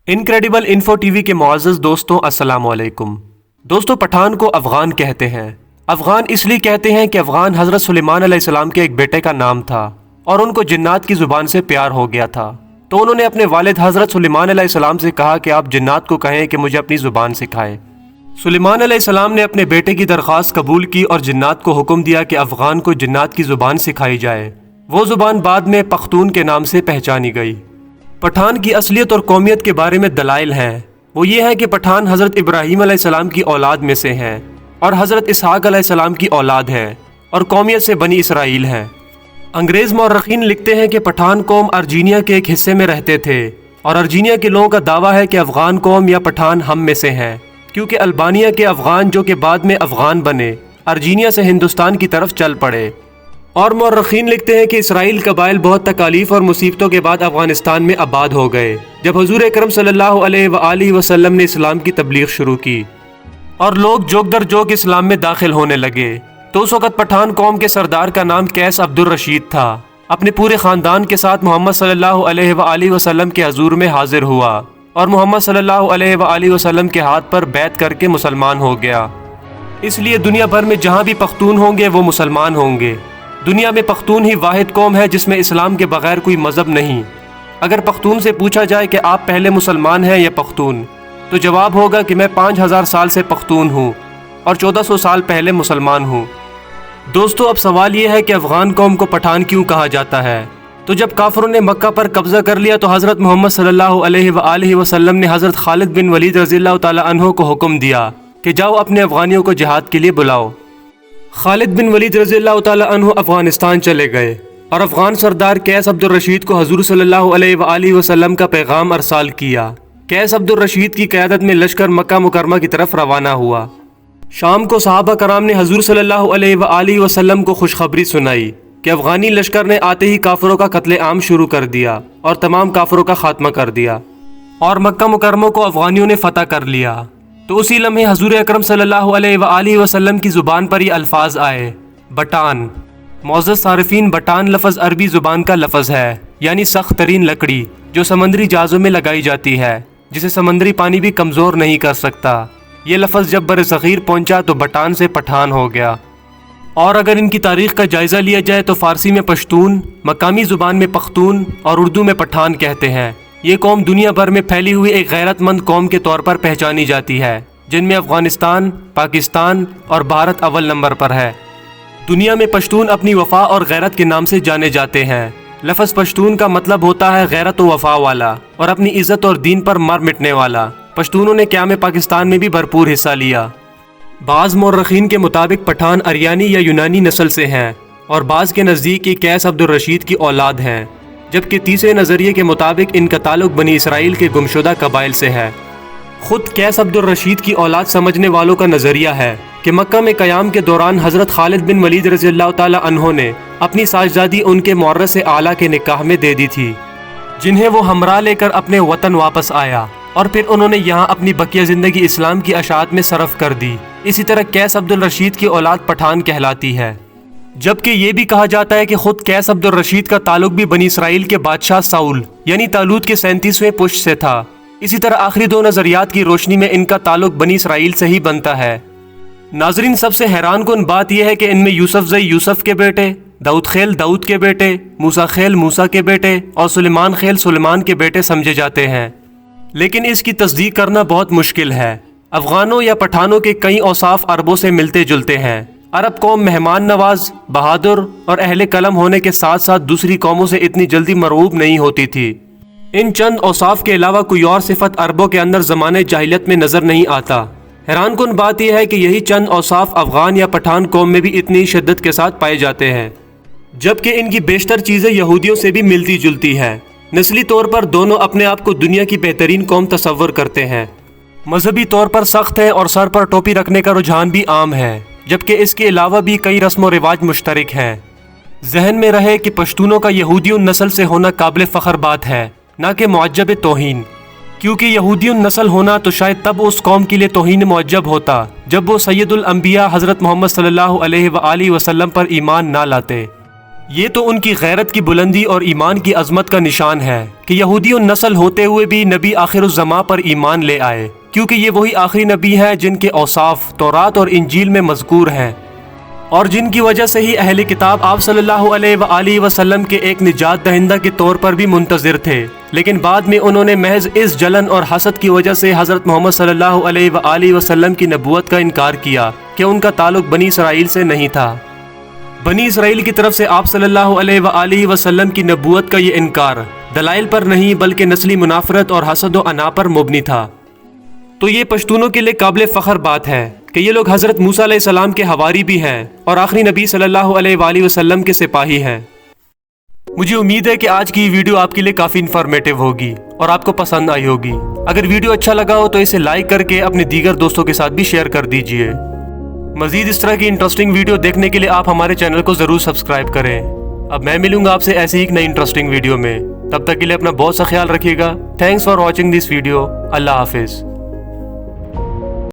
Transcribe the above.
Incredible info T V کے معزز دوستوں السلام علیکم۔ دوستوں، پٹھان کو افغان کہتے ہیں۔ افغان اس لیے کہتے ہیں کہ افغان حضرت سلیمان علیہ السلام کے ایک بیٹے کا نام تھا اور ان کو جنات کی زبان سے پیار ہو گیا تھا، تو انہوں نے اپنے والد حضرت سلیمان علیہ السلام سے کہا کہ آپ جنات کو کہیں کہ مجھے اپنی زبان سکھائیں۔ سلیمان علیہ السلام نے اپنے بیٹے کی درخواست قبول کی اور جنات کو حکم دیا کہ افغان کو جنات کی زبان سکھائی جائے۔ وہ زبان بعد میں پختون کے نام سے پہچانی گئی۔ پٹھان کی اصلیت اور قومیت کے بارے میں دلائل ہیں۔ وہ یہ ہے کہ پٹھان حضرت ابراہیم علیہ السلام کی اولاد میں سے ہیں اور حضرت اسحاق علیہ السلام کی اولاد ہیں اور قومیت سے بنی اسرائیل ہیں۔ انگریز مورخین لکھتے ہیں کہ پٹھان قوم ارجینیا کے ایک حصے میں رہتے تھے اور ارجینیا کے لوگوں کا دعویٰ ہے کہ افغان قوم یا پٹھان ہم میں سے ہیں، کیونکہ البانیہ کے افغان جو کہ بعد میں افغان بنے ارجینیا سے ہندوستان کی طرف چل پڑے۔ اور مورخین لکھتے ہیں کہ اسرائیل قبائل بہت تکالیف اور مصیبتوں کے بعد افغانستان میں آباد ہو گئے جب حضور اکرم صلی اللہ علیہ وآلہ وسلم نے اسلام کی تبلیغ شروع کی اور لوگ جوک در جوک اسلام میں داخل ہونے لگے۔ تو اس وقت پٹھان قوم کے سردار کا نام قیس عبد الرشید تھا۔ اپنے پورے خاندان کے ساتھ محمد صلی اللہ علیہ وآلہ وسلم کے حضور میں حاضر ہوا اور محمد صلی اللہ علیہ وآلہ وسلم کے ہاتھ پر بیعت کر کے مسلمان ہو گیا۔ اس لیے دنیا بھر میں جہاں بھی پختون ہوں گے وہ مسلمان ہوں گے۔ دنیا میں پختون ہی واحد قوم ہے جس میں اسلام کے بغیر کوئی مذہب نہیں۔ اگر پختون سے پوچھا جائے کہ آپ پہلے مسلمان ہیں یا پختون، تو جواب ہوگا کہ میں 5000 سال سے پختون ہوں اور 1400 سال پہلے مسلمان ہوں۔ دوستو، اب سوال یہ ہے کہ افغان قوم کو پٹھان کیوں کہا جاتا ہے؟ تو جب کافروں نے مکہ پر قبضہ کر لیا تو حضرت محمد صلی اللہ علیہ وآلہ وسلم نے حضرت خالد بن ولید رضی اللہ تعالیٰ عنہ کو حکم دیا کہ جاؤ اپنے افغانیوں کو جہاد کے لیے بلاؤ۔ خالد بن ولید رضی اللہ تعالیٰ عنہ افغانستان چلے گئے اور افغان سردار قیس عبد الرشید کو حضور صلی اللہ علیہ وآلہ وسلم کا پیغام ارسال کیا۔ قیس عبد الرشید کی قیادت میں لشکر مکہ مکرمہ کی طرف روانہ ہوا۔ شام کو صحابہ کرام نے حضور صلی اللہ علیہ وآلہ وسلم کو خوشخبری سنائی کہ افغانی لشکر نے آتے ہی کافروں کا قتل عام شروع کر دیا اور تمام کافروں کا خاتمہ کر دیا اور مکہ مکرمہ کو افغانیوں نے فتح کر لیا۔ تو اسی لمحے حضور اکرم صلی اللہ علیہ وآلہ وسلم کی زبان پر یہ الفاظ آئے: بٹان۔ معزز صارفین، بٹان لفظ عربی زبان کا لفظ ہے، یعنی سخت ترین لکڑی جو سمندری جہازوں میں لگائی جاتی ہے، جسے سمندری پانی بھی کمزور نہیں کر سکتا۔ یہ لفظ جب بر صغیر پہنچا تو بٹان سے پٹھان ہو گیا۔ اور اگر ان کی تاریخ کا جائزہ لیا جائے تو فارسی میں پشتون، مقامی زبان میں پختون اور اردو میں پٹھان کہتے ہیں۔ یہ قوم دنیا بھر میں پھیلی ہوئی ایک غیرت مند قوم کے طور پر پہچانی جاتی ہے، جن میں افغانستان، پاکستان اور بھارت اول نمبر پر ہے۔ دنیا میں پشتون اپنی وفا اور غیرت کے نام سے جانے جاتے ہیں۔ لفظ پشتون کا مطلب ہوتا ہے غیرت و وفا والا اور اپنی عزت اور دین پر مر مٹنے والا۔ پشتونوں نے قیام پاکستان میں بھی بھرپور حصہ لیا۔ بعض مورخین کے مطابق پٹھان اریانی یا یونانی نسل سے ہیں اور بعض کے نزدیک یہ قیس عبد الرشید کی اولاد ہیں، جبکہ تیسرے نظریے کے مطابق ان کا تعلق بنی اسرائیل کے گمشدہ قبائل سے ہے۔ خود قیس عبد الرشید کی اولاد سمجھنے والوں کا نظریہ ہے کہ مکہ میں قیام کے دوران حضرت خالد بن ولید رضی اللہ تعالیٰ عنہ نے اپنی ساجدادی ان کے مورث اعلیٰ کے نکاح میں دے دی تھی، جنہیں وہ ہمراہ لے کر اپنے وطن واپس آیا اور پھر انہوں نے یہاں اپنی بقیہ زندگی اسلام کی اشاعت میں صرف کر دی۔ اسی طرح قیس عبد الرشید کی اولاد پٹھان کہلاتی ہے، جبکہ یہ بھی کہا جاتا ہے کہ خود قیس عبد الرشید کا تعلق بھی بنی اسرائیل کے بادشاہ ساؤل یعنی طالوت کے 37ویں پشت سے تھا۔ اسی طرح آخری دو نظریات کی روشنی میں ان کا تعلق بنی اسرائیل سے ہی بنتا ہے۔ ناظرین، سب سے حیران کن بات یہ ہے کہ ان میں یوسف زئی یوسف کے بیٹے، داؤد خیل داؤد کے بیٹے، موسیٰ خیل موسیٰ کے بیٹے اور سلیمان خیل سلیمان کے بیٹے سمجھے جاتے ہیں، لیکن اس کی تصدیق کرنا بہت مشکل ہے۔ افغانوں یا پٹھانوں کے کئی اوصاف عربوں سے ملتے جلتے ہیں۔ عرب قوم مہمان نواز، بہادر اور اہل قلم ہونے کے ساتھ ساتھ دوسری قوموں سے اتنی جلدی مرعوب نہیں ہوتی تھی۔ ان چند اوصاف کے علاوہ کوئی اور صفت عربوں کے اندر زمانے جاہلیت میں نظر نہیں آتا۔ حیران کن بات یہ ہے کہ یہی چند اوصاف افغان یا پٹھان قوم میں بھی اتنی شدت کے ساتھ پائے جاتے ہیں، جبکہ ان کی بیشتر چیزیں یہودیوں سے بھی ملتی جلتی ہیں۔ نسلی طور پر دونوں اپنے آپ کو دنیا کی بہترین قوم تصور کرتے ہیں۔ مذہبی طور پر سخت ہیں اور سر پر ٹوپی رکھنے کا رجحان بھی عام ہے، جبکہ اس کے علاوہ بھی کئی رسم و رواج مشترک ہیں۔ ذہن میں رہے کہ پشتونوں کا یہودیوں نسل سے ہونا قابل فخر بات ہے، نہ کہ معجب توہین، کیونکہ یہودیوں نسل ہونا تو شاید تب اس قوم کے لیے توہین معجب ہوتا جب وہ سید الانبیاء حضرت محمد صلی اللہ علیہ وآلہ وسلم پر ایمان نہ لاتے۔ یہ تو ان کی غیرت کی بلندی اور ایمان کی عظمت کا نشان ہے کہ یہودی نسل ہوتے ہوئے بھی نبی آخر الزماں پر ایمان لے آئے، کیونکہ یہ وہی آخری نبی ہیں جن کے اوصاف تورات اور انجیل میں مذکور ہیں، اور جن کی وجہ سے ہی اہل کتاب آپ صلی اللہ علیہ وآلہ وسلم کے ایک نجات دہندہ کے طور پر بھی منتظر تھے، لیکن بعد میں انہوں نے محض اس جلن اور حسد کی وجہ سے حضرت محمد صلی اللہ علیہ وآلہ وسلم کی نبوت کا انکار کیا کہ ان کا تعلق بنی اسرائیل سے نہیں تھا۔ بنی اسرائیل کی طرف سے آپ صلی اللہ علیہ وآلہ وسلم کی نبوت کا یہ انکار دلائل پر نہیں بلکہ نسلی منافرت اور حسد و انا پر مبنی تھا۔ تو یہ پشتونوں کے لیے قابل فخر بات ہے کہ یہ لوگ حضرت موسیٰ علیہ السلام کے حواری بھی ہیں اور آخری نبی صلی اللہ علیہ وآلہ وسلم کے سپاہی ہیں۔ مجھے امید ہے کہ آج کی ویڈیو آپ کے لیے کافی انفارمیٹیو ہوگی اور آپ کو پسند آئی ہوگی۔ اگر ویڈیو اچھا لگا ہو تو اسے لائک کر کے اپنے دیگر دوستوں کے ساتھ بھی شیئر کر دیجئے۔ مزید اس طرح کی انٹرسٹنگ ویڈیو دیکھنے کے لیے آپ ہمارے چینل کو ضرور سبسکرائب کریں۔ اب میں ملوں گا آپ سے ایسی ایک نئی انٹرسٹنگ ویڈیو میں، تب تک کے لیے اپنا بہت سا خیال رکھیے گا۔ Thanks for watching this video. اللہ حافظ۔